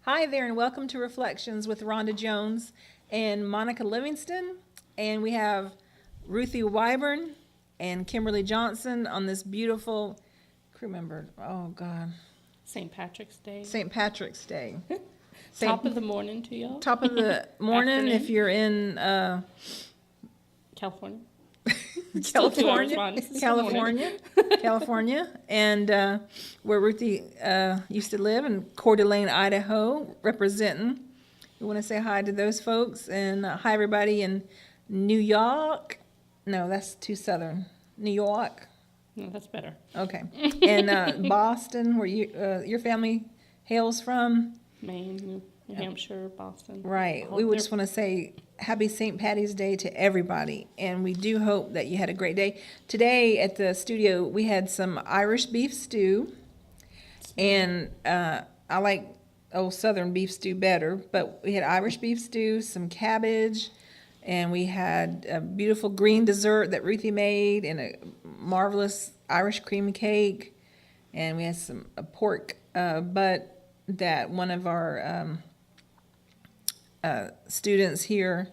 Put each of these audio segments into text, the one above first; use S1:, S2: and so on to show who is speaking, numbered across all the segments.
S1: Hi there, and welcome to Reflections with Rhonda Jones and Monica Livingston. And we have Ruthie Wyburn and Kimberly Johnson on this beautiful crew member. Oh, God.
S2: St. Patrick's Day.
S1: St. Patrick's Day.
S2: Top of the morning to y'all.
S1: Top of the morning
S2: Afternoon.
S1: if you're in
S2: California. Still 2 hours
S1: California,
S2: behind. It's still morning.
S1: California, and where Ruthie used to live in Coeur d'Alene, Idaho, representing. We want to say hi to those folks, and hi everybody in New York. No, that's too southern. New York.
S2: No, that's better.
S1: Okay, and Boston, where your family hails from.
S2: Maine, New Hampshire, Boston.
S1: Right. We would just want to say happy St. Patty's Day to everybody, and we do hope that you had a great day. Today at the studio, we had some Irish beef stew, and I like old Southern beef stew better, but we had Irish beef stew, some cabbage, and we had a beautiful green dessert that Ruthie made, and a marvelous Irish cream cake, and we had some pork butt that one of our students here,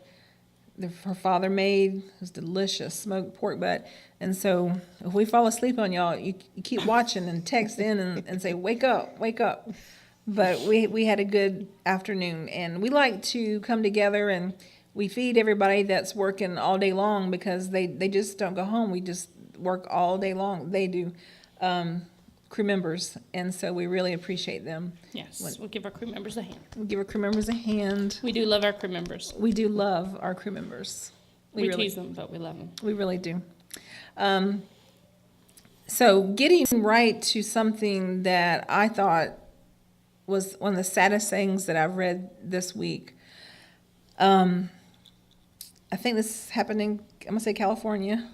S1: her father made. It was delicious, smoked pork butt. And so if we fall asleep on y'all, you keep watching and text in and say, wake up, wake up. But we had a good afternoon, and we like to come together and we feed everybody that's working all day long, because they just don't go home. We just work all day long. They do. Crew members, and so we really appreciate them.
S2: Yes, we'll give our crew members a hand.
S1: We give our crew members a hand.
S2: We do love our crew members.
S1: We do love our crew members.
S2: We
S1: really
S2: tease them, but we love them.
S1: We really do. So getting right to something that I thought was one of the saddest things that I've read this week. I think this is happening, I'm going to say California.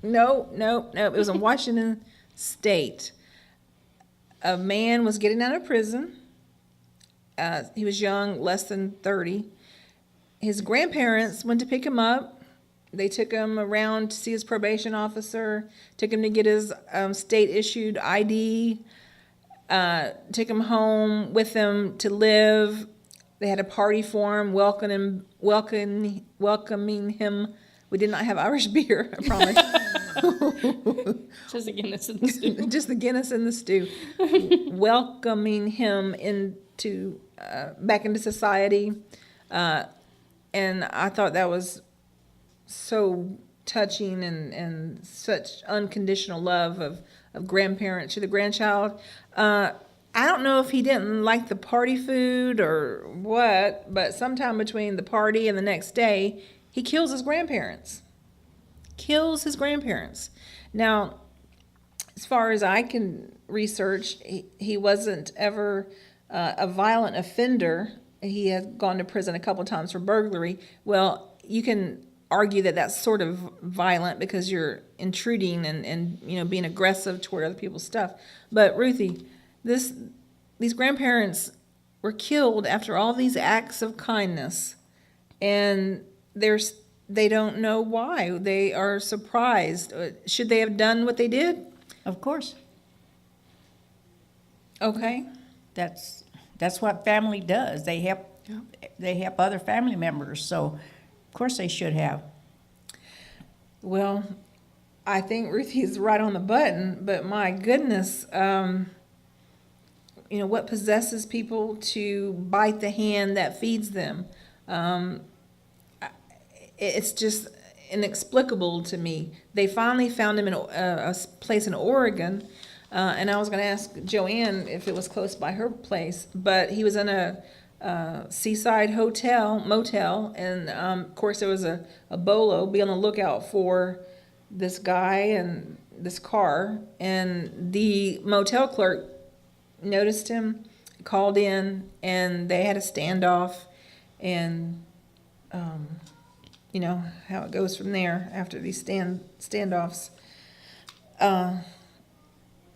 S1: No. It was in Washington State. A man was getting out of prison. He was young, less than 30. His grandparents went to pick him up. They took him around to see his probation officer, took him to get his state-issued ID, took him home with them to live. They had a party for him, welcoming him. We did not have Irish beer, I promise.
S2: Just the Guinness in the stew.
S1: Just the Guinness in the stew. Welcoming him into back into society. And I thought that was so touching, and such unconditional love of grandparent to the grandchild. I don't know if he didn't like the party food or what, but sometime between the party and the next day, he kills his grandparents. Now, as far as I can research, he wasn't ever a violent offender. He had gone to prison a couple times for burglary. Well, you can argue that that's sort of violent because you're intruding and being aggressive toward other people's stuff. But Ruthie, these grandparents were killed after all these acts of kindness, and they don't know why. They are surprised. Should they have done what they did?
S3: Of course.
S1: Okay.
S3: That's what family does. They help other family members. So, of course, they should have.
S1: Well, I think Ruthie's right on the button, but my goodness, what possesses people to bite the hand that feeds them? It's just inexplicable to me. They finally found him in a place in Oregon, and I was going to ask Joanne if it was close by her place, but he was in a seaside motel, and of course there was a bolo. Be on the lookout for this guy and this car, and the motel clerk noticed him, called in, and they had a standoff, and you know how it goes from there after these standoffs. The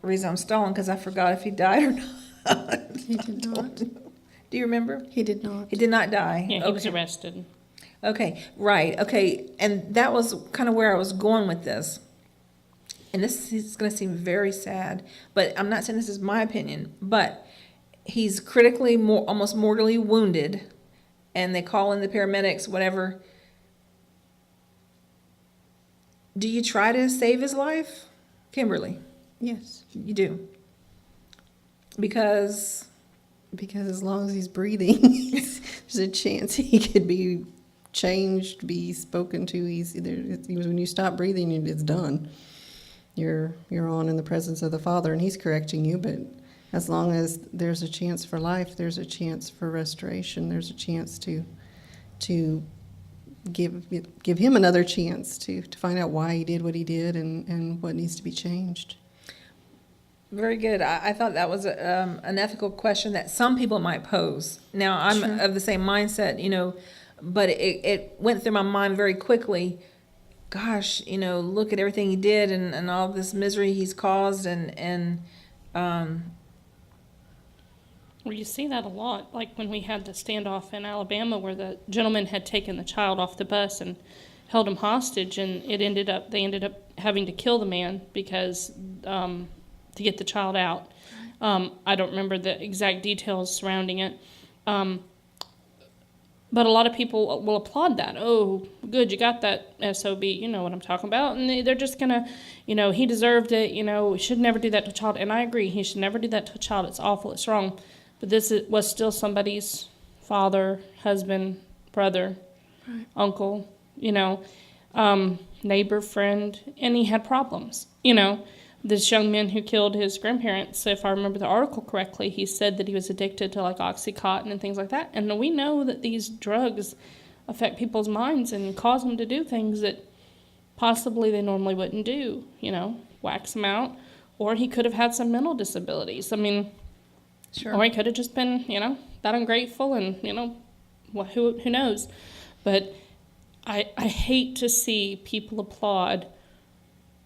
S1: reason I'm stalling because I forgot if he died or not.
S4: He did not.
S1: Do you remember?
S4: He did not.
S1: He did not die.
S2: Yeah, he was arrested.
S1: Okay, right. Okay, and that was kind of where I was going with this. And this is going to seem very sad, but I'm not saying this is my opinion. But he's critically, almost mortally wounded, and they call in the paramedics, whatever. Do you try to save his life, Kimberly?
S4: Yes.
S1: You do. Because
S4: As long as he's breathing, there's a chance he could be changed, be spoken to. When you stop breathing, it's done. You're on in the presence of the Father, and He's correcting you. But as long as there's a chance for life, there's a chance for restoration. There's a chance to give him another chance to find out why he did what he did and what needs to be changed.
S1: very good. I thought that was an ethical question that some people might pose. Now, I'm
S4: Sure.
S1: of the same mindset, but it went through my mind very quickly. Gosh, look at everything he did and all this misery he's caused and
S2: Well, you see that a lot, like when we had the standoff in Alabama where the gentleman had taken the child off the bus and held him hostage, and they ended up having to kill the man because to get the child out. I don't remember the exact details surrounding it. But a lot of people will applaud that. Oh, good, you got that SOB, you know what I'm talking about. And they're just going to, he deserved it, we should never do that to a child. And I agree, he should never do that to a child. It's awful, it's wrong. But this was still somebody's father, husband, brother, uncle, neighbor, friend, and he had problems, This young man who killed his grandparents, if I remember the article correctly, he said that he was addicted to like Oxycontin and things like that. And we know that these drugs affect people's minds and cause them to do things that possibly they normally wouldn't do, wax them out. Or he could have had some mental disabilities. I mean,
S1: sure.
S2: Or he could have just been, that ungrateful and, who knows. But I hate to see people applaud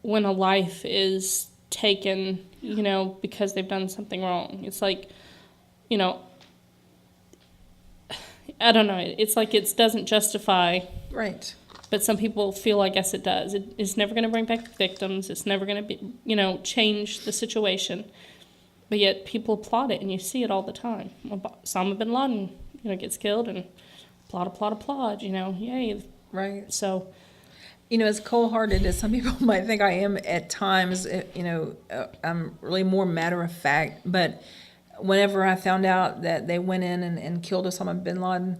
S2: when a life is taken, because they've done something wrong. It's like, I don't know. It's like it doesn't justify.
S1: Right.
S2: But some people feel, I guess it does. It's never going to bring back the victims. It's never going to be, change the situation. But yet people applaud it, and you see it all the time. Osama bin Laden, gets killed, and applaud, yay.
S1: Right.
S2: So,
S1: as cold-hearted as some people might think I am at times, I'm really more matter of fact. But whenever I found out that they went in and killed Osama bin Laden,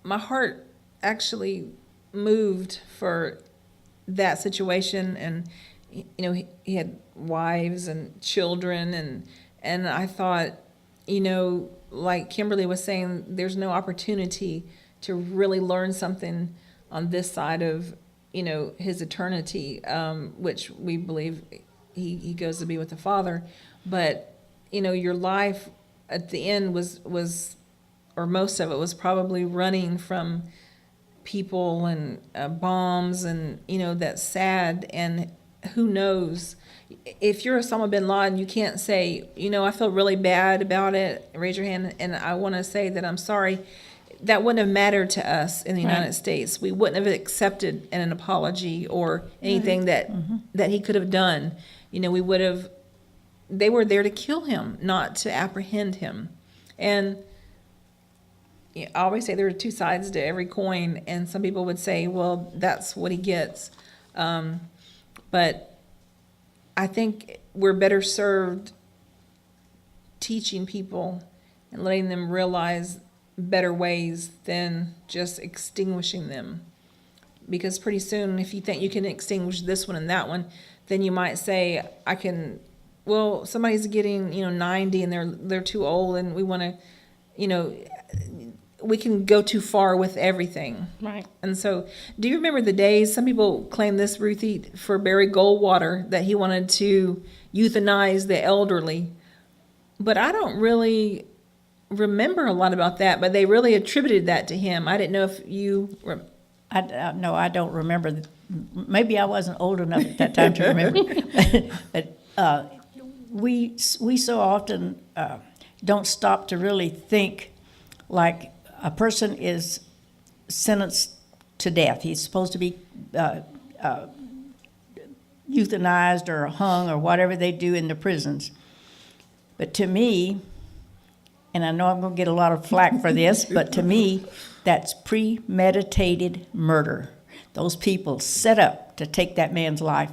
S1: my heart actually moved for that situation. And, he had wives and children. And I thought, like Kimberly was saying, there's no opportunity to really learn something on this side of, his eternity, which we believe he goes to be with the Father. But, your life at the end was, or most of it was probably running from people and bombs and, that's sad. And who knows? If you're Osama bin Laden, you can't say, I feel really bad about it. Raise your hand. And I want to say that I'm sorry. That wouldn't have mattered to us in the United States. We wouldn't have accepted an apology or anything that he could have done. We would have, they were there to kill him, not to apprehend him. And I always say there are two sides to every coin, and some people would say, well, that's what he gets. But I think we're better served teaching people and letting them realize better ways than just extinguishing them. Because pretty soon, if you think you can extinguish this one and that one, then you might say, somebody's getting, 90 and they're too old, and we want to, we can go too far with everything.
S2: right.
S1: And so, do you remember the days, some people claim this, Ruthie, for Barry Goldwater, that he wanted to euthanize the elderly. But I don't really remember a lot about that, but they really attributed that to him. I didn't know if you...
S3: No, I don't remember. Maybe I wasn't old enough at that time to remember. But we so often don't stop to really think, like a person is sentenced to death. He's supposed to be euthanized or hung or whatever they do in the prisons. But to me, and I know I'm going to get a lot of flack for this, but to me, that's premeditated murder. Those people set up to take that man's life.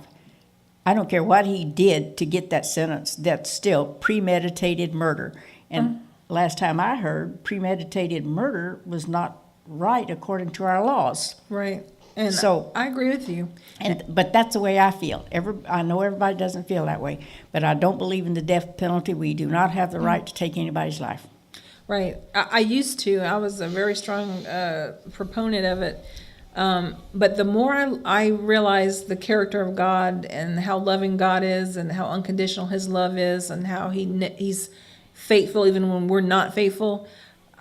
S3: I don't care what he did to get that sentence. That's still premeditated murder. And last time I heard, premeditated murder was not right according to our laws.
S1: Right. And
S3: So-
S1: I agree with you.
S3: But that's the way I feel. I know everybody doesn't feel that way, but I don't believe in the death penalty. We do not have the right to take anybody's life.
S1: Right. I used to. I was a very strong proponent of it. But the more I realize the character of God and how loving God is and how unconditional his love is and how he's faithful even when we're not faithful,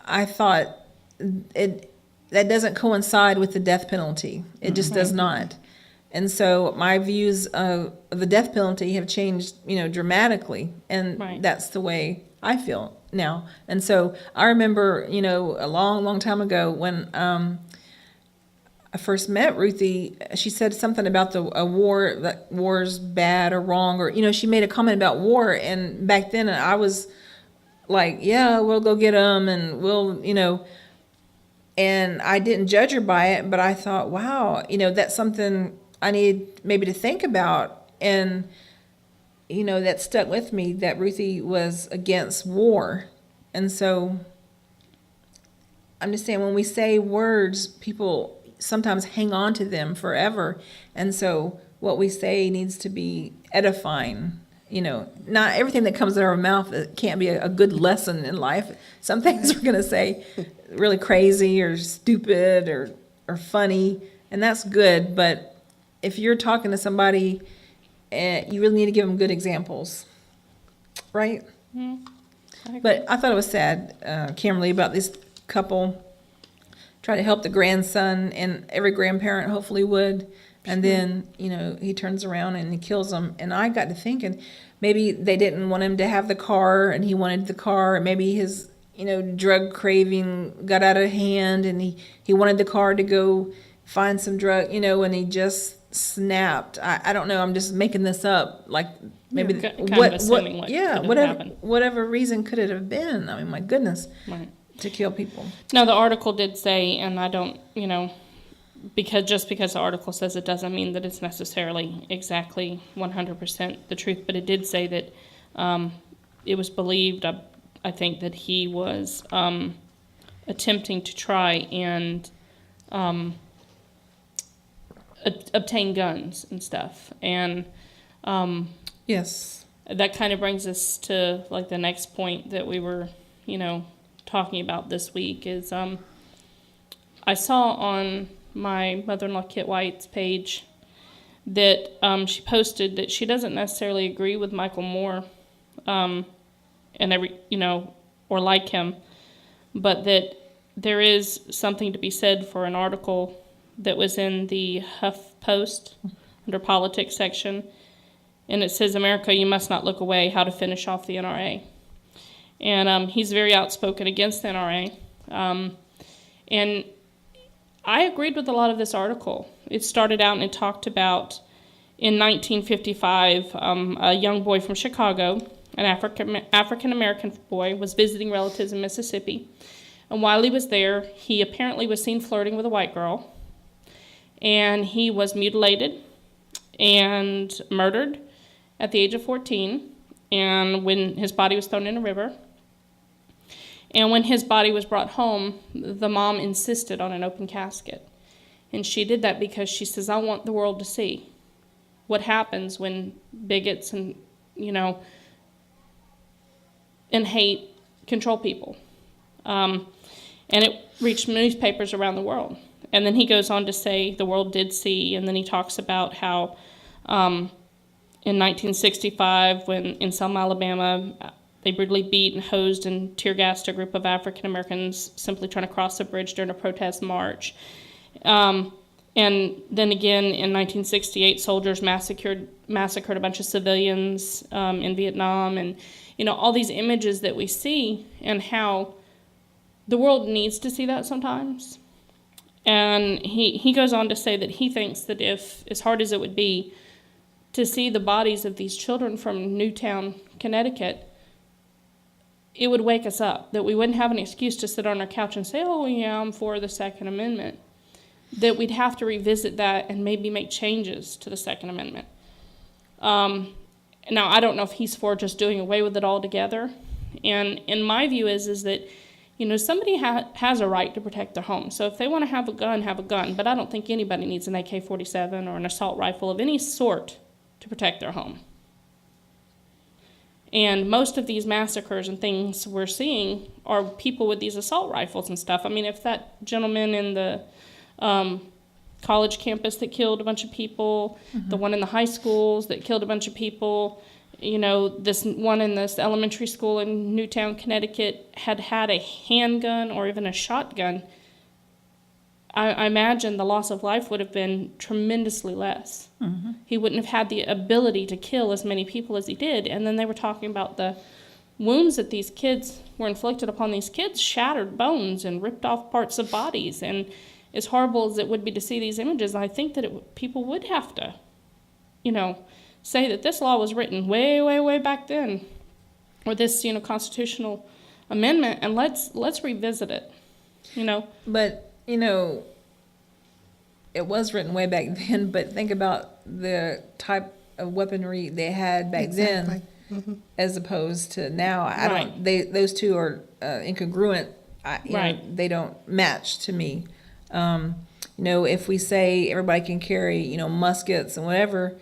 S1: I thought that doesn't coincide with the death penalty. It just does not. And so my views of the death penalty have changed, dramatically. And
S2: Right.
S1: that's the way I feel now. And so I remember, a long, long time ago when I first met Ruthie, she said something about a war, that war's bad or wrong, or, she made a comment about war. And back then I was like, yeah, we'll go get them and we'll, and I didn't judge her by it, but I thought, wow, that's something I need maybe to think about. And, that stuck with me, that Ruthie was against war. And so I'm just saying, when we say words, people sometimes hang on to them forever. And so what we say needs to be edifying. Not everything that comes out of our mouth can't be a good lesson in life. Some things we're going to say really crazy or stupid or funny, and that's good. But if you're talking to somebody, you really need to give them good examples, right? But I thought it was sad, Kimberly, about this couple try to help the grandson, and every grandparent hopefully would. And then, he turns around and he kills them. And I got to thinking, maybe they didn't want him to have the car and he wanted the car. And maybe his, drug craving got out of hand and he wanted the car to go find some drug, and he just snapped. I don't know. I'm just making this up. Like maybe
S2: You're kind of assuming what could have happened.
S1: whatever reason could it have been? I mean, my goodness.
S2: Right.
S1: To kill people.
S2: Now, the article did say, and I don't, because the article says it doesn't mean that it's necessarily exactly 100% the truth, but it did say that it was believed, I think, that he was attempting to try and obtain guns and stuff. And
S1: Yes.
S2: that kind of brings us to, like, the next point that we were, talking about this week is I saw on my mother-in-law Kit White's page that she posted that she doesn't necessarily agree with Michael Moore and or like him, but that there is something to be said for an article that was in the Huff Post under politics section, and it says, "America, you must not look away, how to finish off the NRA." And he's very outspoken against the NRA. And I agreed with a lot of this article. It started out and it talked about, in 1955, a young boy from Chicago, an African-American boy, was visiting relatives in Mississippi. And while he was there, he apparently was seen flirting with a white girl. And he was mutilated and murdered at the age of 14. And when his body was thrown in a river. And when his body was brought home, the mom insisted on an open casket. And she did that because she says, I want the world to see what happens when bigots and, and hate control people. And it reached newspapers around the world. And then he goes on to say the world did see, and then he talks about how in 1965, when in Selma, Alabama, they brutally beat and hosed and tear-gassed a group of African Americans simply trying to cross a bridge during a protest march. And then again, in 1968, soldiers massacred a bunch of civilians in Vietnam, and all these images that we see, and how the world needs to see that sometimes. And he goes on to say that he thinks that if, as hard as it would be to see the bodies of these children from Newtown, Connecticut, it would wake us up, that we wouldn't have an excuse to sit on our couch and say, oh, yeah, I'm for the Second Amendment. That we'd have to revisit that and maybe make changes to the Second Amendment. Now, I don't know if he's for just doing away with it altogether. And in my view is that, somebody has a right to protect their home. So if they want to have a gun, have a gun. But I don't think anybody needs an AK-47 or an assault rifle of any sort to protect their home. And most of these massacres and things we're seeing are people with these assault rifles and stuff. I mean, if that gentleman in the college campus that killed a bunch of people, the one in the high schools that killed a bunch of people, this one in this elementary school in Newtown, Connecticut, had a handgun or even a shotgun, I imagine the loss of life would have been tremendously less. Mm-hmm. He wouldn't have had the ability to kill as many people as he did. And then they were talking about the wounds that these kids were inflicted upon these kids, shattered bones and ripped off parts of bodies. And as horrible as it would be to see these images, I think that people would have to, say that this law was written way, way, way back then, or this, constitutional amendment, and let's revisit it,
S1: But, it was written way back then, but think about the type of weaponry they had back then as opposed to now. Those two are incongruent. They don't match to me. If we say everybody can carry, muskets and whatever,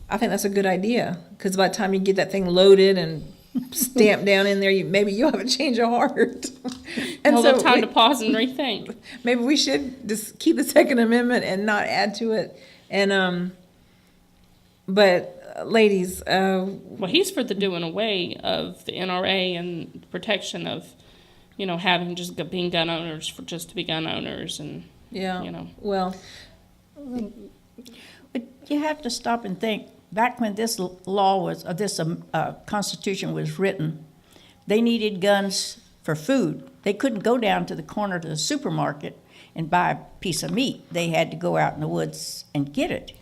S1: I think that's a good idea, because by the time you get that thing loaded and stamped down in there, maybe you'll have a change of heart. And
S2: time to pause and rethink.
S1: Maybe we should just keep the Second Amendment and not add to it. And but ladies,
S2: well, he's for the doing away of the NRA and protection of, having just being gun owners for just to be gun owners, and
S1: well,
S3: but you have to stop and think. Back when this law was, this Constitution was written, they needed guns for food. They couldn't go down to the corner to the supermarket and buy a piece of meat. They had to go out in the woods and get it.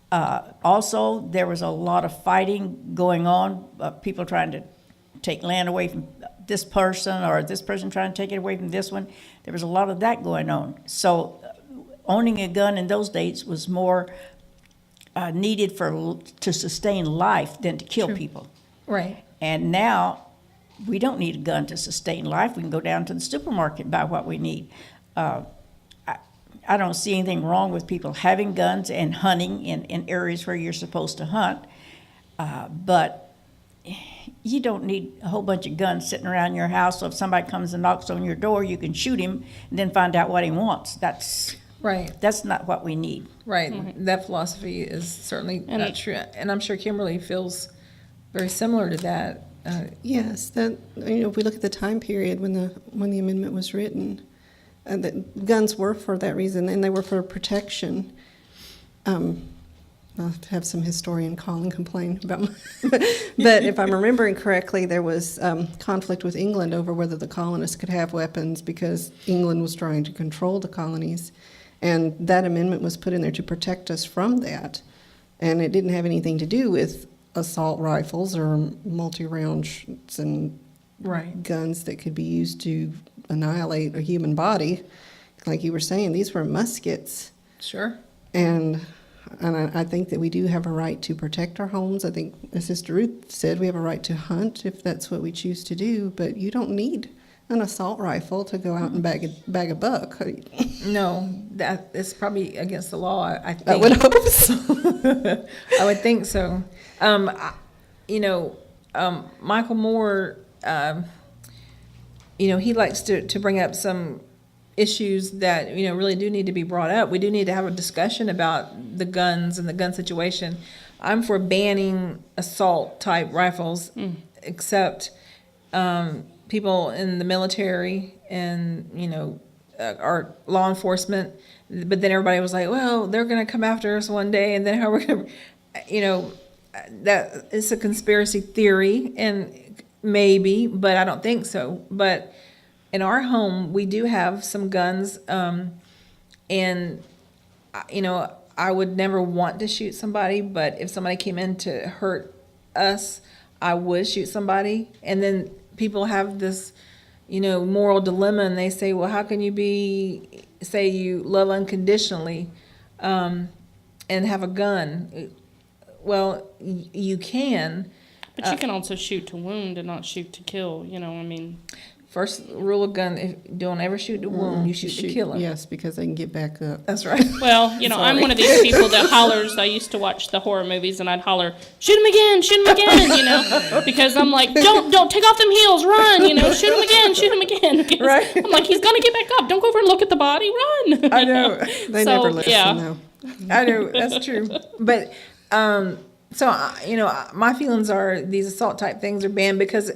S3: Also, there was a lot of fighting going on, people trying to take land away from this person, or this person trying to take it away from this one. There was a lot of that going on. So owning a gun in those days was more needed to sustain life than to kill people.
S1: right.
S3: And now we don't need a gun to sustain life. We can go down to the supermarket and buy what we need. I don't see anything wrong with people having guns and hunting in areas where you're supposed to hunt, but you don't need a whole bunch of guns sitting around your house. So if somebody comes and knocks on your door, you can shoot him and then find out what he wants. That's not what we need.
S1: Right. Mm-hmm. That philosophy is certainly not true. And I'm sure Kimberly feels very similar to that.
S4: Yes, that if we look at the time period when the amendment was written, that guns were for that reason, and they were for protection. I'll have some historian call and complain about but if I'm remembering correctly, there was conflict with England over whether the colonists could have weapons, because England was trying to control the colonies, and that amendment was put in there to protect us from that. And it didn't have anything to do with assault rifles or multi-rounds and guns that could be used to annihilate a human body. Like you were saying, these were muskets.
S1: Sure.
S4: And I think that we do have a right to protect our homes. I think, as Sister Ruth said, we have a right to hunt if that's what we choose to do. But you don't need an assault rifle to go out and bag a buck.
S1: No, that is probably against the law. I think.
S4: I would hope so.
S1: I would think so. Michael Moore, he likes to bring up some issues that really do need to be brought up. We do need to have a discussion about the guns and the gun situation. I'm for banning assault type rifles, except people in the military and our law enforcement. But then everybody was like, well, they're going to come after us one day, and then how we're going to, that it's a conspiracy theory, and maybe, but I don't think so. But in our home, we do have some guns, and I would never want to shoot somebody, but if somebody came in to hurt us, I would shoot somebody. And then people have this, moral dilemma, and they say, well, how can you say you love unconditionally, and have a gun? Well, you can.
S2: But you can also shoot to wound and not shoot to kill. I mean.
S1: First rule of gun: don't ever shoot to wound. You shoot to kill him.
S4: Yes, because they can get back up.
S1: That's right.
S2: Well, I'm one of these people that hollers. I used to watch the horror movies, and I'd holler, "Shoot him again! Shoot him again!" Because I'm like, "Don't take off them heels! Run! Shoot him again! Shoot him again!"
S1: Right.
S2: I'm like, "He's gonna get back up! Don't go over and look at the body! Run!"
S1: I know.
S4: They never listen, though.
S1: I know, that's true. But, my feelings are these assault type things are banned because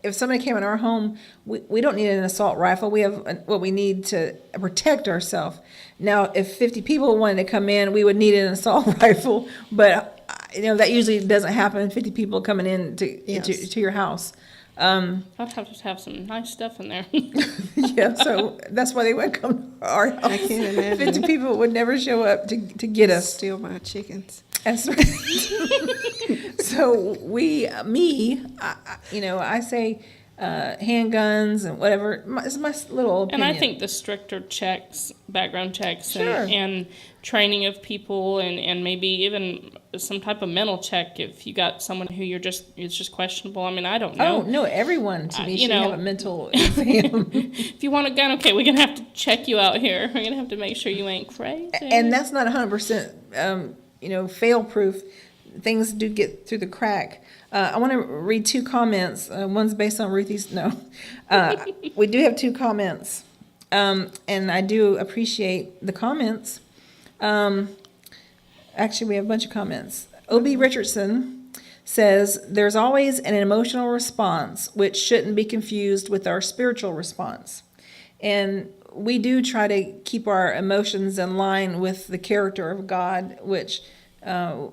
S1: if somebody came in our home, we don't need an assault rifle. We have what we need to protect ourselves. Now, if 50 people wanted to come in, we would need an assault rifle. But, that usually doesn't happen, 50 people coming in to your house.
S2: I'd have to have some nice stuff in there.
S1: Yeah, so that's why they wouldn't come to our house.
S4: I can't imagine.
S1: 50 people would never show up to get us.
S4: Steal my chickens.
S1: That's right. So I say handguns and whatever. It's my little opinion.
S2: And I think the stricter checks, background checks,
S1: Sure.
S2: and training of people, and maybe even some type of mental check if you got someone who it's just questionable. I mean, I don't know.
S1: Oh, no, everyone to me
S2: you
S1: should
S2: know.
S1: have a mental exam.
S2: If you want a gun, okay, we're going to have to check you out here. We're going to have to make sure you ain't crazy.
S1: And that's not 100%, fail-proof. Things do get through the crack. I want to read 2 comments. One's based on Ruthie's. No. We do have 2 comments. And I do appreciate the comments. Actually, we have a bunch of comments. O.B. Richardson says, there's always an emotional response which shouldn't be confused with our spiritual response. And we do try to keep our emotions in line with the character of God, which, and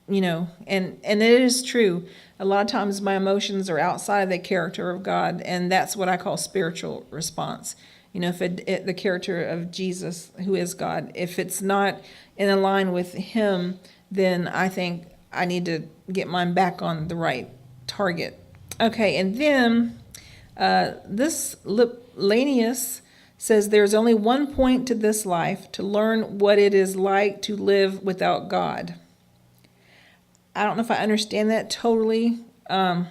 S1: it is true. A lot of times my emotions are outside of the character of God, and that's what I call spiritual response. If the character of Jesus, who is God, if it's not in line with Him, then I think I need to get mine back on the right target. Okay, and then this Lanius says there's only one point to this life, to learn what it is like to live without God. I don't know if I understand that totally. I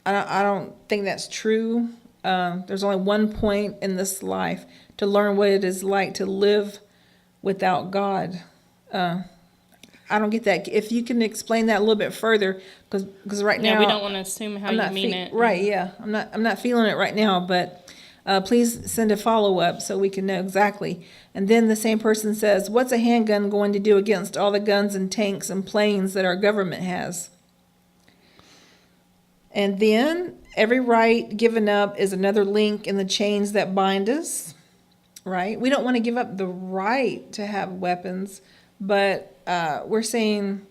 S1: don't think that's true. There's only one point in this life to learn what it is like to live without God. I don't get that. If you can explain that a little bit further, because right now
S2: we don't want to assume how you mean it.
S1: Right? Yeah, I'm not feeling it right now, but please send a follow-up so we can know exactly. And then the same person says, what's a handgun going to do against all the guns and tanks and planes that our government has? And then every right given up is another link in the chains that bind us, right? We don't want to give up the right to have weapons, but we're saying,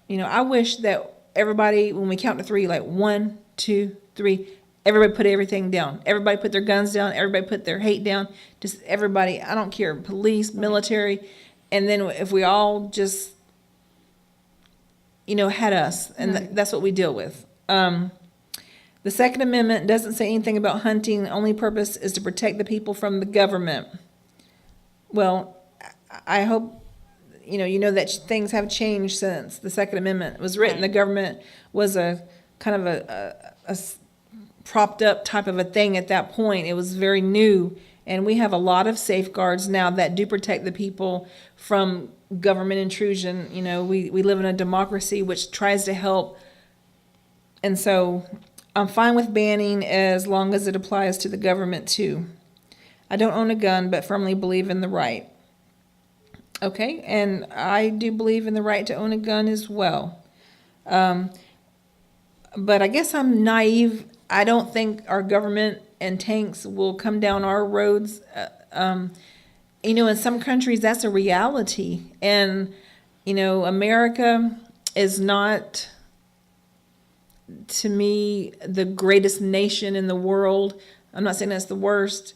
S1: I wish that everybody, when we count to 3, like 1, 2, 3, everybody put everything down. Everybody put their guns down. Everybody put their hate down. Just everybody, I don't care, police, military. And then if we all just, had us, and that's what we deal with. The Second Amendment doesn't say anything about hunting. The only purpose is to protect the people from the government. Well, I hope that things have changed since the Second Amendment was written. The government was a kind of a propped up type of a thing at that point. It was very new, and we have a lot of safeguards now that do protect the people from government intrusion. We live in a democracy which tries to help, and so I'm fine with banning as long as it applies to the government too. I don't own a gun, but firmly believe in the right. Okay, and I do believe in the right to own a gun as well. But I guess I'm naive. I don't think our government and tanks will come down our roads. In some countries, that's a reality. And, America is not, to me, the greatest nation in the world. I'm not saying that's the worst.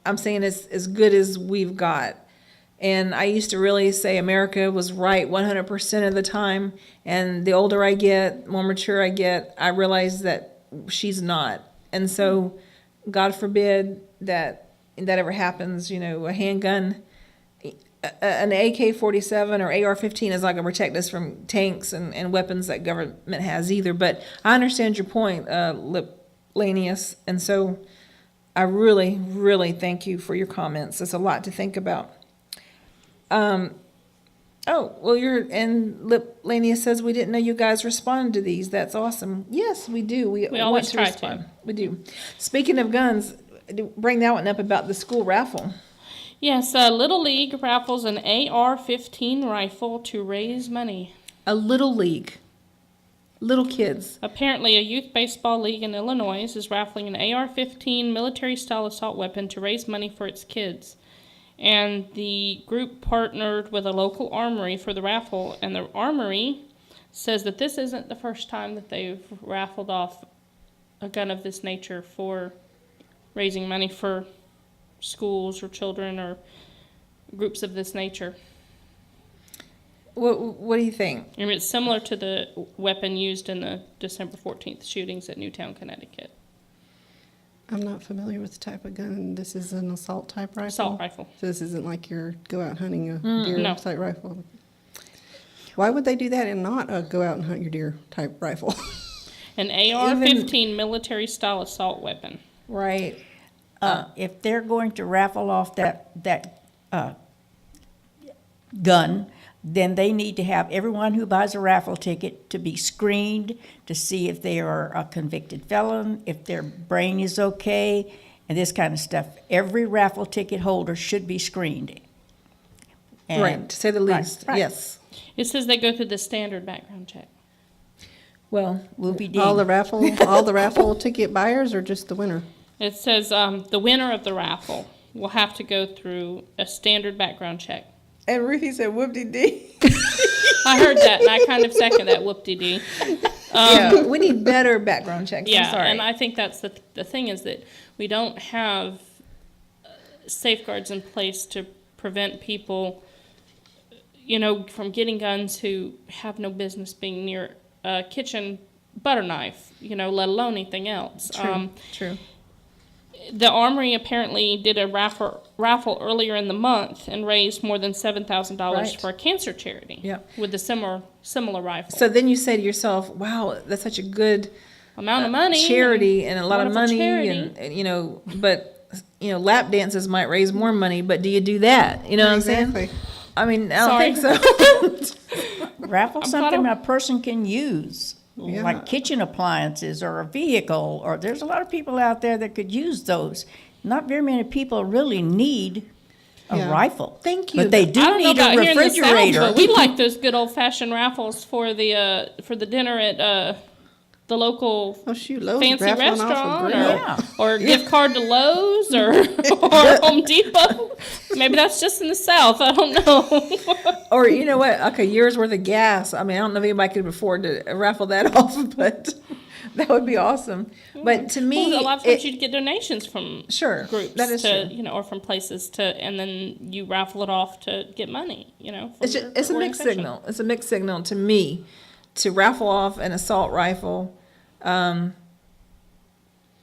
S1: I'm saying it's as good as we've got. And I used to really say America was right 100% of the time. And the older I get, more mature I get, I realize that she's not. And so, God forbid that ever happens. You know, a handgun, an AK-47 or AR-15 is not going to protect us from tanks and weapons that government has either. But I understand your point, Lanius. And so I really, really thank you for your comments. It's a lot to think about. Oh, well, Lania says we didn't know you guys responded to these. That's awesome. Yes, we do. We
S2: always
S1: want
S2: try to.
S1: respond. We do. Speaking of guns, bring that one up about the school raffle.
S2: Yes, Little League raffles an AR-15 rifle to raise money.
S1: A little league. Little kids.
S2: Apparently, a youth baseball league in Illinois is raffling an AR-15 military-style assault weapon to raise money for its kids. And the group partnered with a local armory for the raffle, and the armory says that this isn't the first time that they've raffled off a gun of this nature for raising money for schools or children or groups of this nature.
S1: What do you think?
S2: I mean, it's similar to the weapon used in the December 14th shootings at Newtown, Connecticut.
S4: I'm not familiar with the type of gun. This is an assault type rifle?
S2: Assault rifle.
S4: So this isn't like your go out hunting a deer
S2: no.
S4: type rifle? Why would they do that and not go out and hunt your deer type rifle?
S2: An AR-15 military-style assault weapon.
S1: Right.
S3: If they're going to raffle off that gun, then they need to have everyone who buys a raffle ticket to be screened to see if they are a convicted felon, if their brain is okay, and this kind of stuff. Every raffle ticket holder should be screened. And,
S1: right, to say the least.
S3: right.
S1: Yes.
S2: It says they go through the standard background check.
S1: Well,
S3: We'll be
S4: all the
S3: deemed.
S4: raffle ticket buyers or just the winner?
S2: It says the winner of the raffle will have to go through a standard background check.
S1: and Ruthie said whoop-de-dee.
S2: I heard that, and I kind of second that whoop-de-dee.
S1: Yeah, we need better background checks.
S2: Yeah,
S1: I'm sorry.
S2: and I think that's the thing is that we don't have safeguards in place to prevent people, from getting guns who have no business being near a kitchen butter knife, let alone anything else.
S1: True.
S2: The Armory apparently did a raffle earlier in the month and raised more than $7,000
S1: Right.
S2: for a cancer charity.
S1: Yeah.
S2: With a similar rifle.
S1: So then you say to yourself, wow, that's such a good
S2: Amount of money.
S1: charity and a lot of
S2: wonderful
S1: money
S2: charity.
S1: and but lap dances might raise more money, but do you do that? You know what I'm saying?
S4: Exactly.
S1: I mean, I don't think so.
S3: Raffle
S2: I'm
S3: something
S2: glad
S3: a person can use,
S4: Yeah.
S3: like kitchen appliances or a vehicle, or there's a lot of people out there that could use those. Not very many people really need a
S4: Yeah.
S3: rifle.
S1: Thank you.
S3: But they do
S2: I don't know
S3: need a
S2: about here in the South,
S3: refrigerator.
S2: but we like those good old fashioned raffles for the dinner at the local
S4: Oh shoot, Lowe's
S2: fancy
S4: raffling off a
S2: restaurant
S4: grill.
S3: Yeah.
S2: or gift card to Lowe's or Home Depot. Maybe that's just in the South. I don't know.
S1: Or you know what? Like a year's worth of gas. I mean, I don't know if anybody could afford to raffle that off, but that would be awesome. But to me,
S2: Well, a lot of times you'd get donations from
S1: Sure,
S2: groups
S1: that is
S2: to
S1: true.
S2: or from places to, and then you raffle it off to get money. From
S1: it's
S2: your
S1: a mixed
S2: organization.
S1: signal. It's a mixed signal to me to raffle off an assault rifle. I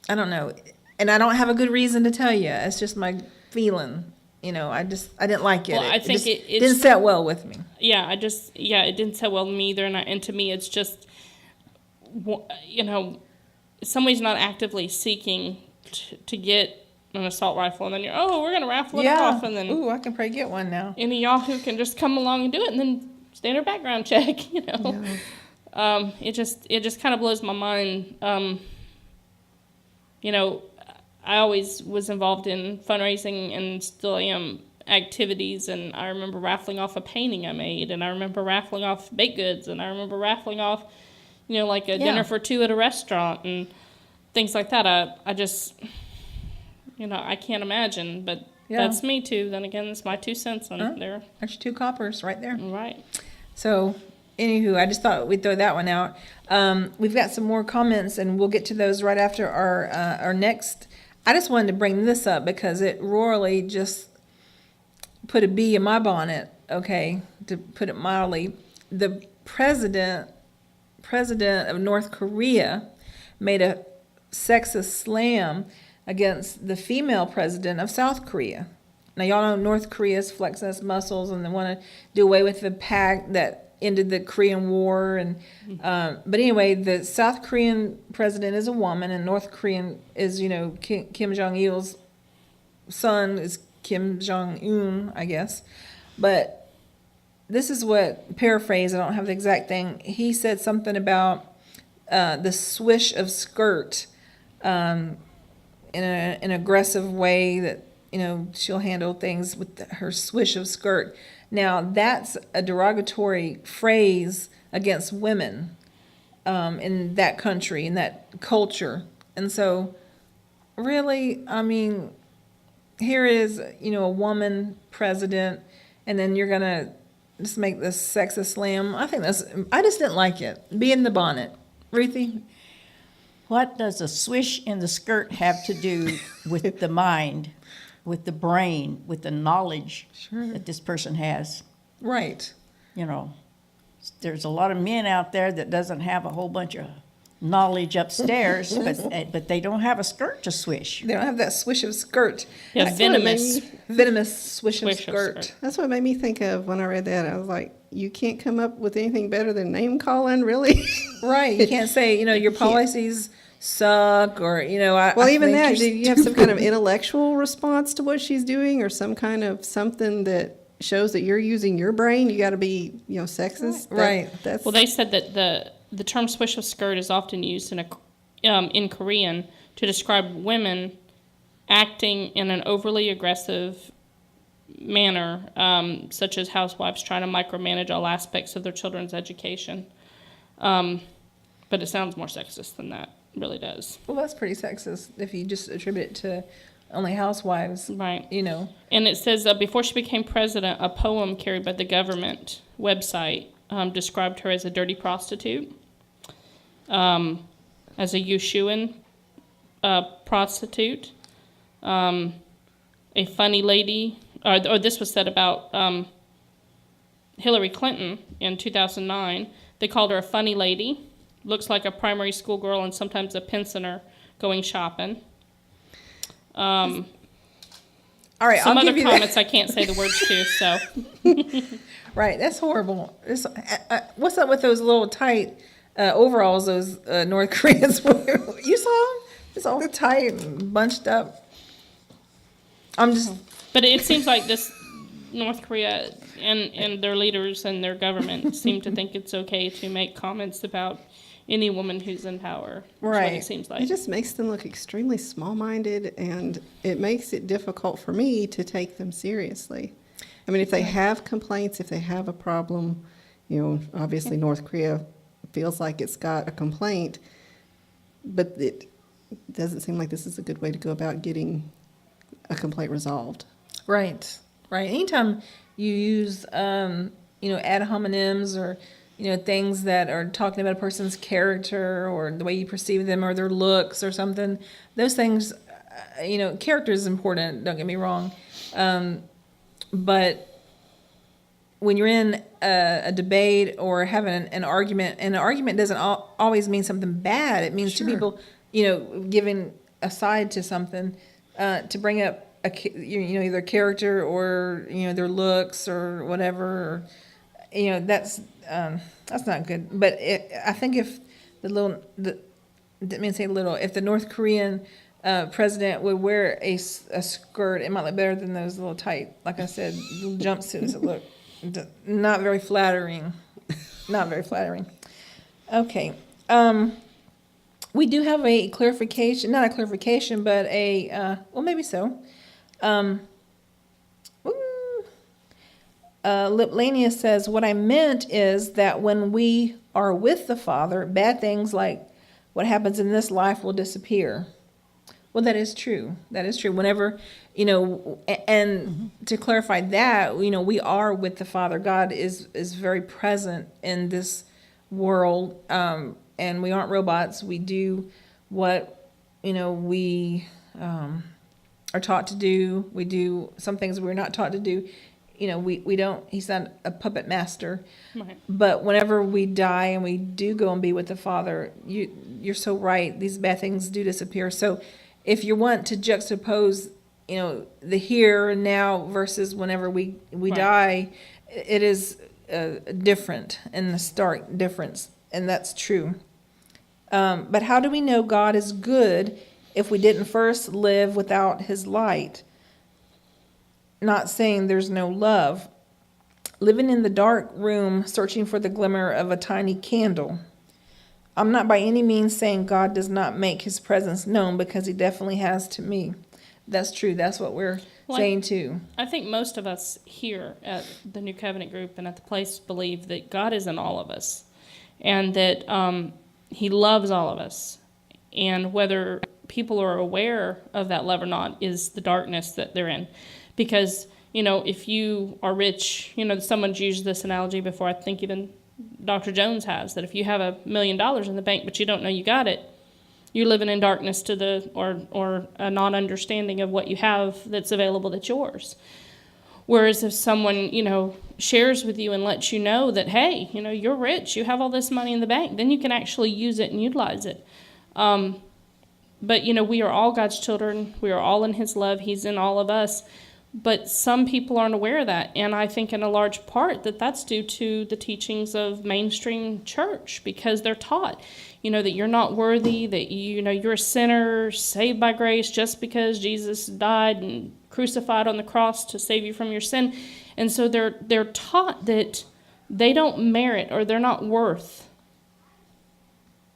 S1: don't know, and I don't have a good reason to tell you. It's just my feeling. I didn't like it.
S2: Well, I think
S1: just
S2: it's-
S1: didn't set well with me.
S2: Yeah, it didn't sit well with me either, and to me, it's just, somebody's not actively seeking to get an assault rifle, and then we're gonna raffle it off, and then
S1: Ooh, I can probably get one now.
S2: any yahoo can just come along and do it, and then standard background check. It just kind of blows my mind. I always was involved in fundraising and still am activities, and I remember raffling off a painting I made, and I remember raffling off baked goods, and I remember raffling off, like a dinner for two at a restaurant and things like that. I just, I can't imagine, but that's me too. Then again, it's my 2 cents on there.
S1: There's 2 coppers right there.
S2: Right.
S1: So, anywho, I just thought we'd throw that one out. We've got some more comments, and we'll get to those right after our next. I just wanted to bring this up because it royally just put a bee in my bonnet, okay, to put it mildly. The president of North Korea made a sexist slam against the female president of South Korea. Now, y'all know North Korea's flexing its muscles and they want to do away with the pact that ended the Korean War. And but anyway, the South Korean president is a woman, and North Korean is, Kim Jong-il's son is Kim Jong-un, I guess. But this is what, paraphrase, I don't have the exact thing. He said something about the swish of skirt in an aggressive way that, she'll handle things with her swish of skirt. Now, that's a derogatory phrase against women in that country, in that culture. And so, really, I mean, here is, a woman president, and then you're going to just make this sexist slam. I just didn't like it. Be in the bonnet. Ruthie?
S3: What does a swish in the skirt have to do with the mind, with the brain, with the knowledge that this person has?
S1: Right.
S3: There's a lot of men out there that doesn't have a whole bunch of knowledge upstairs, but they don't have a skirt to swish.
S1: They don't have that swish of skirt.
S2: Yeah,
S4: That's what it made
S1: Venomous swish,
S2: Swish
S1: of
S2: of
S1: skirt.
S2: skirt.
S4: That's what made me think of when I read that. I was like, you can't come up with anything better than name calling, really?
S1: Right. You can't say, your policies suck, or,
S4: Well,
S1: I
S4: even
S1: think
S4: that,
S1: you're
S4: do you have some kind of intellectual response to what she's doing, or some kind of something that shows that you're using your brain? You got to be, sexist.
S1: Right.
S4: That's
S2: Well, they said that the term swish of skirt is often used in Korean to describe women acting in an overly aggressive manner, such as housewives trying to micromanage all aspects of their children's education. But it sounds more sexist than that. It really does.
S1: Well, that's pretty sexist if you just attribute it to only housewives.
S2: Right.
S1: And
S2: it says before she became president, a poem carried by the government website described her as a dirty prostitute, as a Yushuan prostitute, a funny lady. Or this was said about Hillary Clinton in 2009. They called her a funny lady. Looks like a primary school girl and sometimes a pensioner going shopping.
S1: all right,
S2: Some
S1: I'll
S2: other
S1: give you
S2: comments I can't say the words to, so.
S1: Right, that's horrible. What's up with those little tight overalls those North Koreans wear? You saw them? It's all tight and bunched up.
S2: But it seems like this North Korea and their leaders and their government seem to think it's okay to make comments about any woman who's in power. That's what
S1: Right.
S2: it seems like.
S4: It just makes them look extremely small-minded, and it makes it difficult for me to take them seriously. I mean, if they have complaints, if they have a problem, obviously North Korea feels like it's got a complaint, but it doesn't seem like this is a good way to go about getting a complaint resolved.
S1: Right. Anytime you use, ad hominems or, things that are talking about a person's character or the way you perceive them or their looks or something, those things, character is important, don't get me wrong. But when you're in a debate or having an argument, and an argument doesn't always mean something bad. It means two people, giving a side to something, to bring up either character or their looks or whatever. That's not good. But I think if didn't mean to say little, if the North Korean president would wear a skirt, it might look better than those little tight, like I said, little jumpsuits that look not very flattering. Not very flattering. Okay. We do have a clarification, not a clarification, but well, maybe so. Liplania says, what I meant is that when we are with the Father, bad things like what happens in this life will disappear. Well, that is true. That is true. Whenever, and to clarify that, we are with the Father. God is very present in this world, and we aren't robots. We do what, we are taught to do. We do some things we're not taught to do. we don't, he's not a puppet master.
S2: Right.
S1: But whenever we die and we do go and be with the Father, you're so right. These bad things do disappear. So if you want to juxtapose, the here and now versus whenever we
S2: Right.
S1: die, it is different and a stark difference, and that's true. But how do we know God is good if we didn't first live without his light? Not saying there's no love. Living in the dark room, searching for the glimmer of a tiny candle. I'm not by any means saying God does not make his presence known, because he definitely has to me. That's true. That's what we're saying too.
S2: I think most of us here at the New Covenant group and at the place believe that God is in all of us, and that he loves all of us. And whether people are aware of that love or not is the darkness that they're in. Because, if you are rich, someone's used this analogy before, I think even Dr. Jones has, that if you have $1 million in the bank but you don't know you got it, you're living in darkness or a non-understanding of what you have that's available that's yours. Whereas if someone, shares with you and lets you know that, hey, you're rich, you have all this money in the bank, then you can actually use it and utilize it. But, we are all God's children. We are all in his love. He's in all of us. But some people aren't aware of that. And I think in a large part that's due to the teachings of mainstream church, because they're taught, that you're not worthy, that, you're a sinner saved by grace just because Jesus died and crucified on the cross to save you from your sin. And so they're taught that they don't merit, or they're not worth,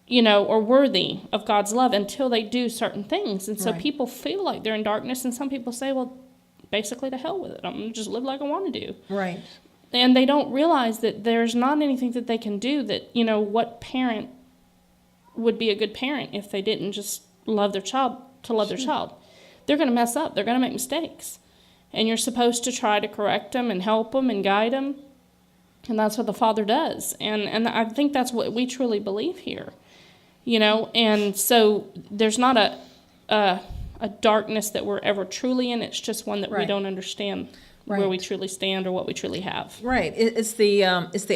S2: or worthy of God's love until they do certain things. And so
S1: Right.
S2: people feel like they're in darkness, and some people say, well, basically to hell with it. I'm going to just live like I want to do.
S1: Right.
S2: And they don't realize that there's not anything that they can do, that, what parent would be a good parent if they didn't just love their child to love their child. They're going to mess up. They're going to make mistakes. And you're supposed to try to correct them and help them and guide them. And that's what the Father does. And I think that's what we truly believe here. And so there's not a darkness that we're ever truly in. It's just one that we
S1: Right.
S2: don't understand
S1: Right.
S2: where we truly stand or what we truly have.
S1: Right. It's the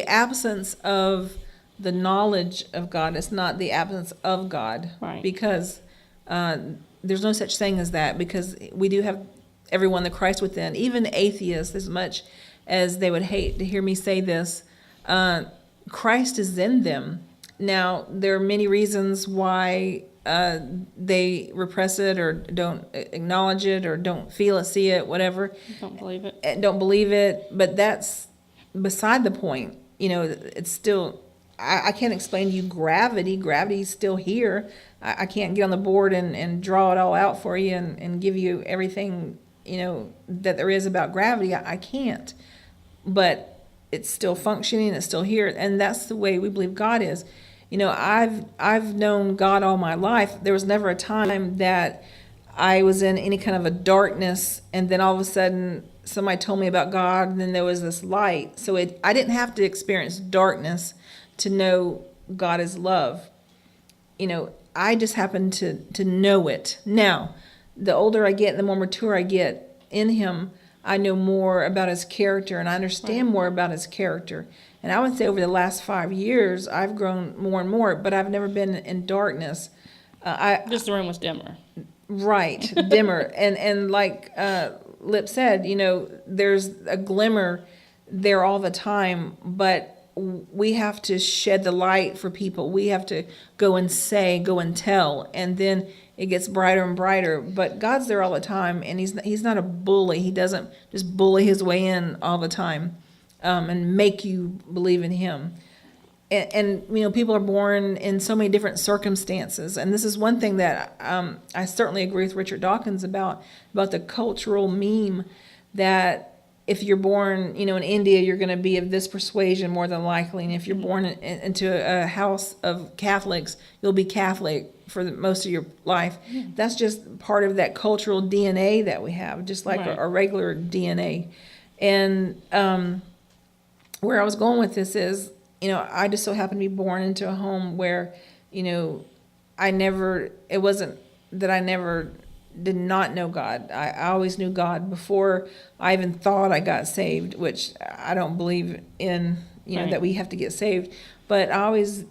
S1: absence of the knowledge of God. It's not the absence of God.
S2: Right.
S1: Because there's no such thing as that, because we do have everyone the Christ within. Even atheists, as much as they would hate to hear me say this, Christ is in them. Now, there are many reasons why they repress it or don't acknowledge it or don't feel it, see it, whatever.
S2: Don't believe it.
S1: And don't believe it, but that's beside the point. It's still, I can't explain to you gravity. Gravity's still here. I can't get on the board and draw it all out for you and give you everything, that there is about gravity. I can't. But it's still functioning, it's still here, and that's the way we believe God is. I've known God all my life. There was never a time that I was in any kind of a darkness, and then all of a sudden somebody told me about God, and then there was this light. So I didn't have to experience darkness to know God is love. I just happened to know it. Now, the older I get, the more mature I get in him, I know more about his character, and I understand more about his character. And I would say over the last 5 years, I've grown more and more, but I've never been in darkness.
S2: Just the room was dimmer.
S1: Right, dimmer. And like Lip said, there's a glimmer there all the time, but we have to shed the light for people. We have to go and tell, and then it gets brighter and brighter. But God's there all the time, and he's not a bully. He doesn't just bully his way in all the time and make you believe in him. And people are born in so many different circumstances, and this is one thing that I certainly agree with Richard Dawkins about the cultural meme that if you're born, in India, you're going to be of this persuasion more than likely, and if you're born into a house of Catholics, you'll be Catholic for most of your life. That's just part of that cultural DNA that we have, just like
S2: Right.
S1: our regular DNA. And where I was going with this is, I just so happened to be born into a home where, it wasn't that I never did not know God. I always knew God before I even thought I got saved, which I don't believe in,
S2: Right.
S1: that we have to get saved. But I always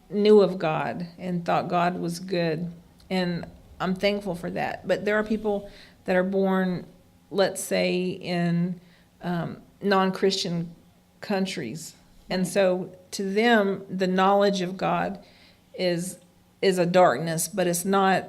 S1: knew of God and thought God was good. And I'm thankful for that. But there are people that are born, let's say, in non-Christian countries. And so to them, the knowledge of God is a darkness, but it's not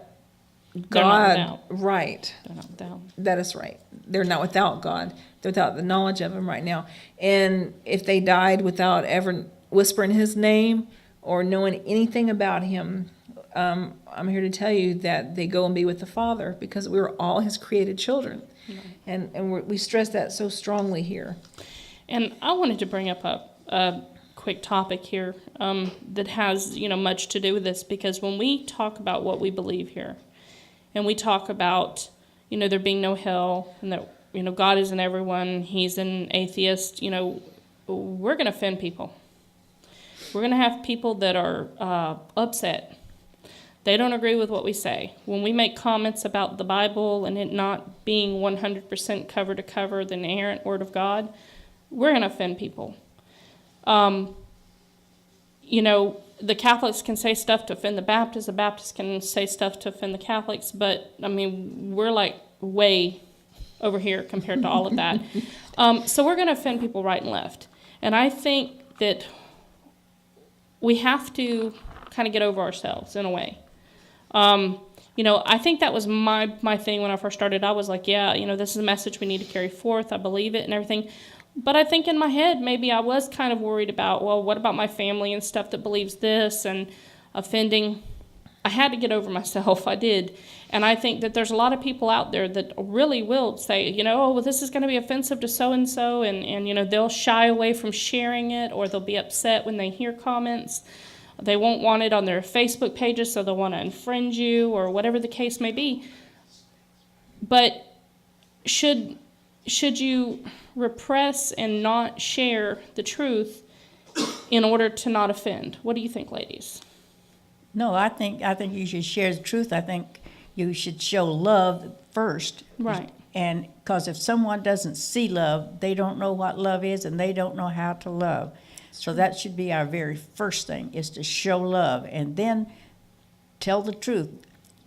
S2: They're not
S1: God.
S2: without.
S1: Right.
S2: They're not without.
S1: That is right. They're not without God. They're without the knowledge of him right now. And if they died without ever whispering his name or knowing anything about him, I'm here to tell you that they go and be with the Father, because we were all his created children. And we stress that so strongly here.
S2: And I wanted to bring up a quick topic here that has, much to do with this, because when we talk about what we believe here, and we talk about, there being no hell, and that, God isn't everyone, he's an atheist, we're going to offend people. We're going to have people that are upset. They don't agree with what we say. When we make comments about the Bible and it not being 100% cover to cover the inerrant Word of God, we're going to offend people. The Catholics can say stuff to offend the Baptists can say stuff to offend the Catholics, but, we're like way over here compared to all of that. So we're going to offend people right and left. And I think that we have to kind of get over ourselves in a way. I think that was my thing when I first started. I was like, this is a message we need to carry forth. I believe it and everything. But I think in my head, maybe I was kind of worried about, well, what about my family and stuff that believes this and offending? I had to get over myself. I did. And I think that there's a lot of people out there that really will say, this is going to be offensive to so-and-so. And they'll shy away from sharing it, or they'll be upset when they hear comments. They won't want it on their Facebook pages, so they'll want to unfriend you, or whatever the case may be. But should you repress and not share the truth in order to not offend? What do you think, ladies?
S3: No, I think you should share the truth. I think you should show love first.
S2: Right.
S3: And because if someone doesn't see love, they don't know what love is, and they don't know how to love. So that should be our very first thing, is to show love, and then tell the truth.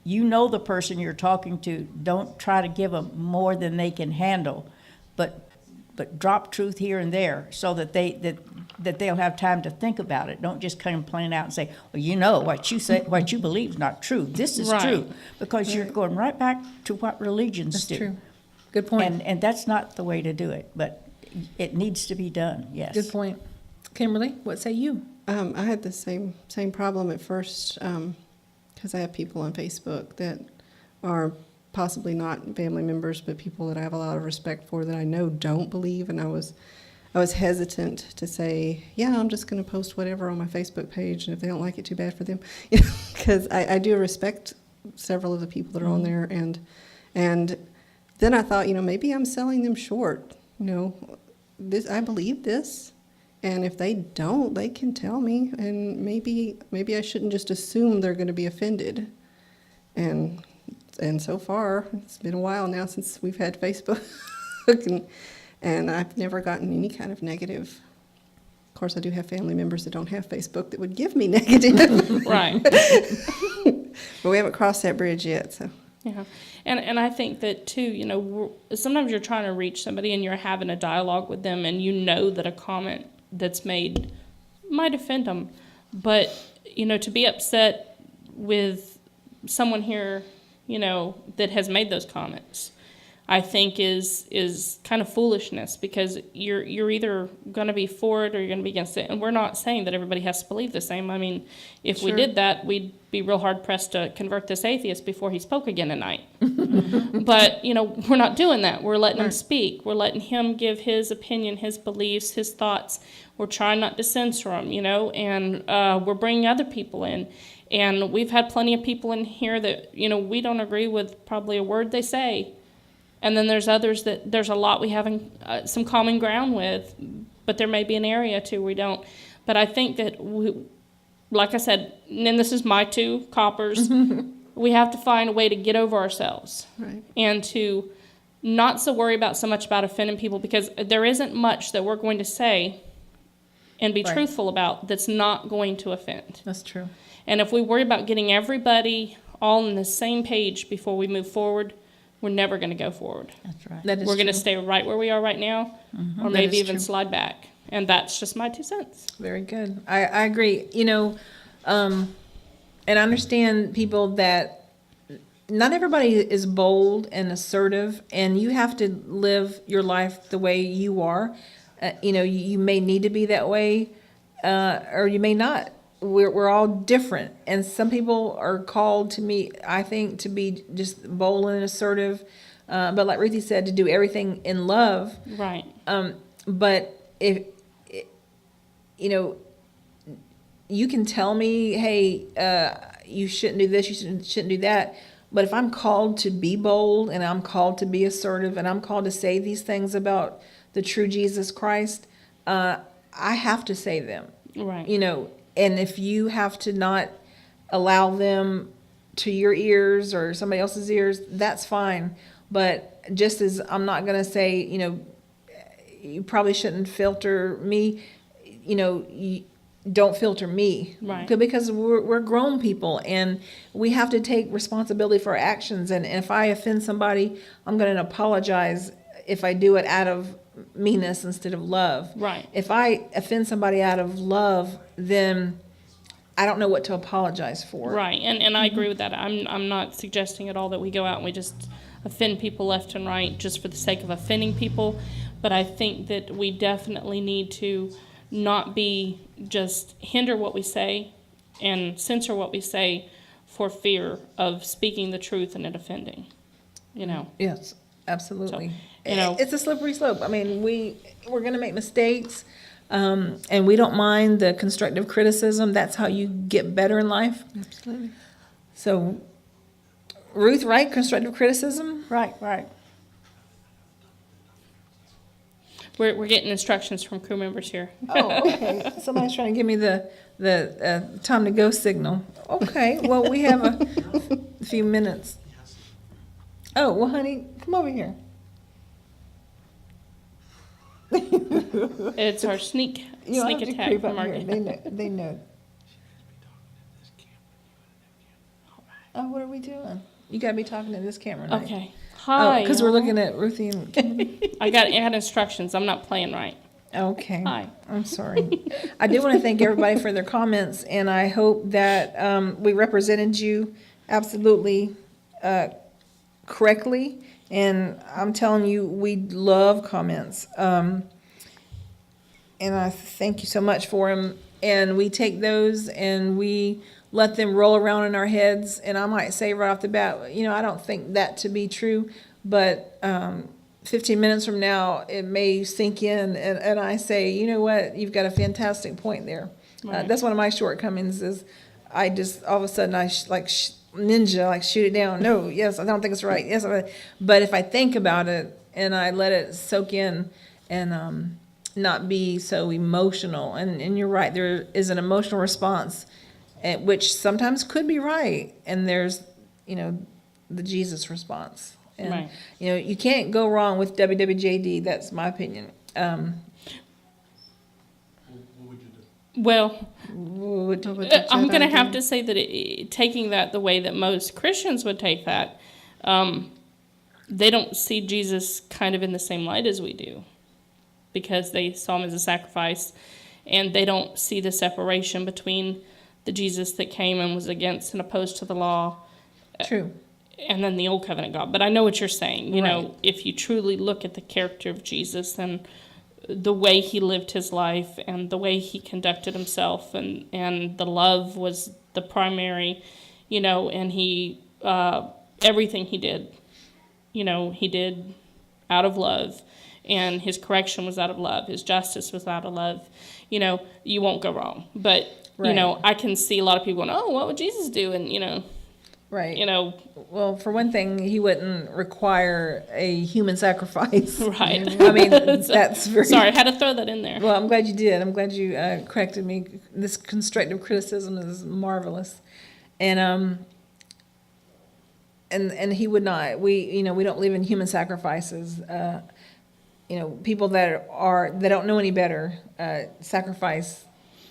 S3: You know the person you're talking to. Don't try to give them more than they can handle, but drop truth here and there so that they'll have time to think about it. Don't just come plain out and say, well, what you believe is not true. This is
S2: Right.
S3: true, because you're going right back to what religions
S1: That's
S3: do.
S1: true. Good point.
S3: And that's not the way to do it, but it needs to be done. Yes.
S1: Good point. Kimberly, what say you?
S4: I had the same problem at first, because I have people on Facebook that are possibly not family members, but people that I have a lot of respect for that I know don't believe, and I was hesitant to say, I'm just going to post whatever on my Facebook page, and if they don't like it, too bad for them, because I do respect several of the people that are on there, and then I thought, maybe I'm selling them short. This, I believe this. And if they don't, they can tell me, and maybe I shouldn't just assume they're going to be offended. And so far, it's been a while now since we've had Facebook, and I've never gotten any kind of negative. Of course, I do have family members that don't have Facebook that would give me negative.
S2: Right.
S4: But we haven't crossed that bridge yet, so.
S2: Yeah. And I think that, too, sometimes you're trying to reach somebody and you're having a dialogue with them, and that a comment that's made might offend them. But, to be upset with someone here, that has made those comments, I think is kind of foolishness, because you're either going to be for it or you're going to be against it. And we're not saying that everybody has to believe the same. If we
S4: Sure.
S2: did that, we'd be real hard pressed to convert this atheist before he spoke again at night. But, we're not doing that. We're letting him speak. We're letting him give his opinion, his beliefs, his thoughts. We're trying not to censor him, and we're bringing other people in. And we've had plenty of people in here that, we don't agree with probably a word they say. And then there's others that there's a lot we have some common ground with, but there may be an area too we don't. But I think that, like I said, and this is my two coppers, We have to find a way to get over ourselves
S4: Right.
S2: and to not so worry about so much about offending people, because there isn't much that we're going to say and be
S1: Right.
S2: truthful about that's not going to offend.
S1: That's true.
S2: And if we worry about getting everybody all on the same page before we move forward, we're never going to go forward.
S3: That's right.
S1: That is
S2: We're going to
S1: true.
S2: stay right where we are right now, or
S1: That
S2: maybe
S1: is
S2: even
S1: true.
S2: slide back. And that's just my 2 cents.
S1: Very good. I agree. And I understand people that not everybody is bold and assertive, and you have to live your life the way you are. You may need to be that way, or you may not. We're all different, and some people are called to me, I think, to be just bold and assertive, but like Ruthie said, to do everything in love.
S2: Right.
S1: But if you can tell me, hey, you shouldn't do this, you shouldn't do that. But if I'm called to be bold, and I'm called to be assertive, and I'm called to say these things about the true Jesus Christ, I have to say them.
S2: Right.
S1: And if you have to not allow them to your ears or somebody else's ears, that's fine. But just as I'm not going to say, you probably shouldn't filter me, you don't filter me.
S2: Right.
S1: Because we're grown people, and we have to take responsibility for our actions. And if I offend somebody, I'm going to apologize if I do it out of meanness instead of love.
S2: Right.
S1: If I offend somebody out of love, then I don't know what to apologize for.
S2: Right. And I agree with that. I'm not suggesting at all that we go out and we just offend people left and right just for the sake of offending people. But I think that we definitely need to not be just hinder what we say and censor what we say for fear of speaking the truth and it offending.
S1: Yes, absolutely.
S2: So,
S1: it's a slippery slope. I mean, we're going to make mistakes, and we don't mind the constructive criticism. That's how you get better in life.
S4: Absolutely.
S1: So, Ruth, right? Constructive criticism.
S3: Right, right.
S2: We're getting instructions from crew members here.
S1: Oh, okay. Somebody's trying to give me the time to go signal. Okay. Well, we have a few minutes. Oh, well, honey, come over here.
S2: It's our sneak
S1: You don't have to
S2: attack
S1: creep
S2: from
S1: up
S2: our
S1: here. They know. Oh, what are we doing? You gotta be talking to this camera now.
S2: Okay. Hi.
S1: Because we're
S2: y'all.
S1: looking at Ruthie and Kimberly.
S2: I had instructions. I'm not playing right.
S1: Okay.
S2: Hi.
S1: I'm sorry. I do want to thank everybody for their comments, and I hope that we represented you absolutely correctly. And I'm telling you, we love comments. And I thank you so much for them. And we take those and we let them roll around in our heads. And I might say right off the bat, I don't think that to be true. But 15 minutes from now, it may sink in. And I say, you know what? You've got a fantastic point there.
S2: Right.
S1: That's one of my shortcomings is I just, all of a sudden, ninja, shoot it down. No, yes, I don't think it's right. Yes, but if I think about it and I let it soak in and not be so emotional, and you're right, there is an emotional response, which sometimes could be right, and there's, the Jesus response. And,
S2: Right.
S1: You can't go wrong with WWJD. That's my opinion.
S2: Well,
S1: Would-
S2: I'm going to have to say that taking that the way that most Christians would take that, they don't see Jesus kind of in the same light as we do because they saw him as a sacrifice, and they don't see the separation between the Jesus that came and was against and opposed to the law
S1: True.
S2: and then the old covenant God. But I know what you're saying. You
S1: Right.
S2: know, if you truly look at the character of Jesus and the way he lived his life and the way he conducted himself and the love was the primary, and he, everything he did, he did out of love, and his correction was out of love. His justice was out of love. You won't go wrong. But,
S1: Right.
S2: I can see a lot of people going, oh, what would Jesus do? And,
S1: Right.
S2: Well,
S1: for one thing, he wouldn't require a human sacrifice.
S2: right.
S1: I mean, that's very...
S2: Sorry, I had to throw that in there.
S1: Well, I'm glad you did. I'm glad you corrected me. This constructive criticism is marvelous. And and he would not. We don't live in human sacrifices. People that don't know any better sacrifice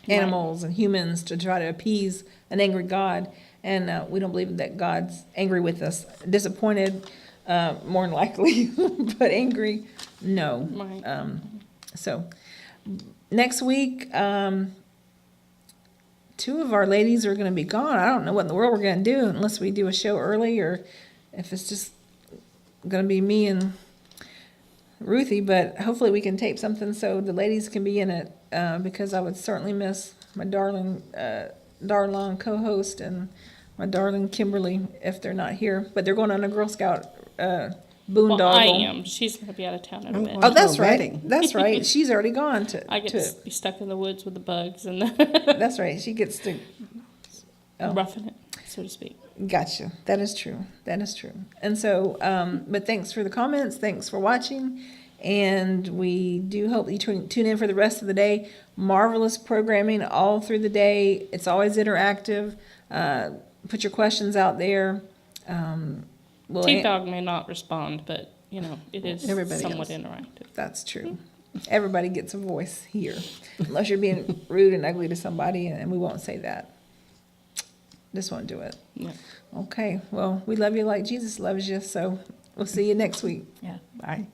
S1: animals and humans to try to appease an angry God, and we don't believe that God's angry with us. Disappointed, more than likely, but angry, no.
S2: Right.
S1: So next week, 2 of our ladies are going to be gone. I don't know what in the world we're going to do unless we do a show early, or if it's just going to be me and Ruthie. But hopefully we can tape something so the ladies can be in it, because I would certainly miss my darling Darlon co-host and my darling Kimberly if they're not here. But they're going on a Girl Scout boondoggle.
S2: Well, I am. She's going to be out of town in a
S4: I'm
S2: bit.
S4: going
S1: Oh, that's
S4: to a
S1: right.
S4: wedding.
S1: That's right. She's already gone to.
S2: I get to be stuck in the woods with the bugs and
S1: That's right. She gets to. Oh.
S2: roughing it, so to speak.
S1: Gotcha. That is true. That is true. And so, but thanks for the comments. Thanks for watching. And we do hope you tune in for the rest of the day. Marvelous programming all through the day. It's always interactive. Put your questions out there.
S2: T-Dog may not respond, but, it is
S4: Everybody
S2: somewhat
S4: else.
S2: interactive.
S1: That's true. Everybody gets a voice here, unless you're being rude and ugly to somebody, and we won't say that. Just won't do it.
S2: Yeah.
S1: Okay, well, we love you like Jesus loves you, so we'll see you next week.
S3: Yeah, bye.